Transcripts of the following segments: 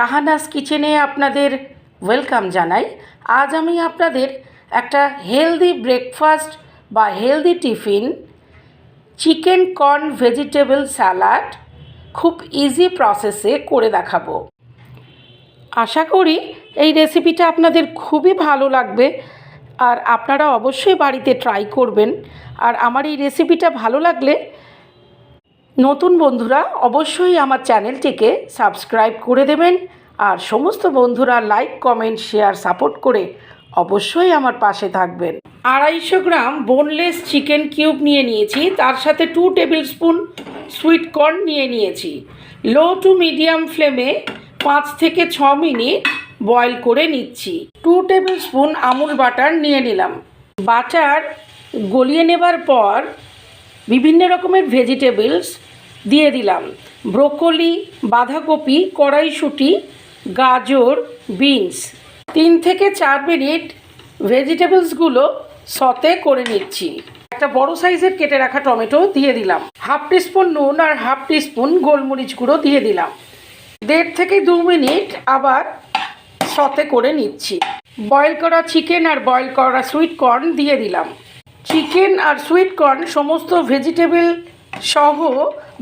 শাহানাজ কিচেনে আপনাদের ওয়েলকাম জানাই। আজ আমি আপনাদের একটা হেলদি ব্রেকফাস্ট বা healthy tiffin chicken corn vegetable salad খুব ইজি প্রসেসে করে দেখাবো। আশা করি এই রেসিপিটা আপনাদের খুবই ভালো লাগবে আর আপনারা অবশ্যই বাড়িতে ট্রাই করবেন। আর আমার এই রেসিপিটা ভালো লাগলে নতুন বন্ধুরা অবশ্যই আমার চ্যানেলটিকে সাবস্ক্রাইব করে দেবেন আর সমস্ত বন্ধুরা লাইক কমেন্ট শেয়ার সাপোর্ট করে অবশ্যই আমার পাশে থাকবেন। 250 গ্রাম বোনলেস চিকেন কিউব নিয়ে নিয়েছি, তার সাথে 2 টেবিল স্পুন সুইট কর্ন নিয়ে নিয়েছি। লো টু মিডিয়াম ফ্লেমে 5 থেকে 6 মিনিট বয়েল করে নিচ্ছি। 2 টেবিল স্পুন আমুল বাটার নিয়ে নিলাম। বাটার গলিয়ে নেবার পর বিভিন্ন রকমের ভেজিটেবলস দিয়ে দিলাম। ব্রোকলি, বাঁধাকপি, কড়াইশুঁটি, গাজর, বিনস। 3 থেকে 4 মিনিট ভেজিটেবলসগুলো সতে করে নিচ্ছি। একটা বড় সাইজের কেটে রাখা টমেটো দিয়ে দিলাম। হাফ টিস্পুন নুন আর হাফ টিস্পুন গোলমরিচ গুঁড়ো দিয়ে দিলাম। 1.5 থেকে 2 মিনিট আবার সতে করে নিচ্ছি। বয়েল করা চিকেন আর বয়েল করা সুইট কর্ন দিয়ে দিলাম। চিকেন আর সুইট কর্ন সমস্ত ভেজিটেবল সহ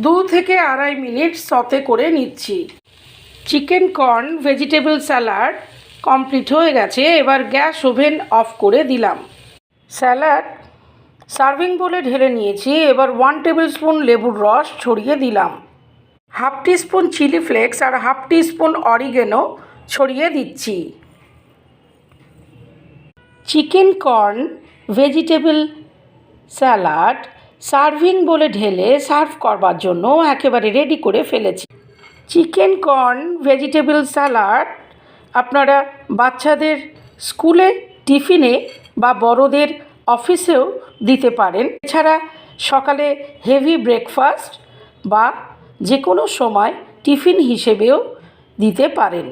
2 থেকে 2.5 মিনিট সতে করে নিচ্ছি। Chicken corn vegetable salad complete হয়ে গেছে। এবার গ্যাস ওভেন অফ করে দিলাম। স্যালাড সার্ভিং বোলে ঢেলে নিয়েছি। এবার 1 টেবিল স্পুন লেবুর রস ছড়িয়ে দিলাম। হাফ টিস্পুন চিলি ফ্লেক্স আর হাফ টিস্পুন অরিগেনো ছড়িয়ে দিচ্ছি। Chicken corn vegetable salad serving বলে ঢেলে সার্ভ করবার জন্য একেবারে রেডি করে ফেলেছি। চিকেন কর্ন ভেজিটেবল স্যালাড আপনারা বাচ্চাদের স্কুলে টিফিনে বা বড়দের অফিসেও দিতে পারেন। এছাড়া সকালে হেভি ব্রেকফাস্ট বা যে কোনো সময় টিফিন হিসেবেও দিতে পারেন।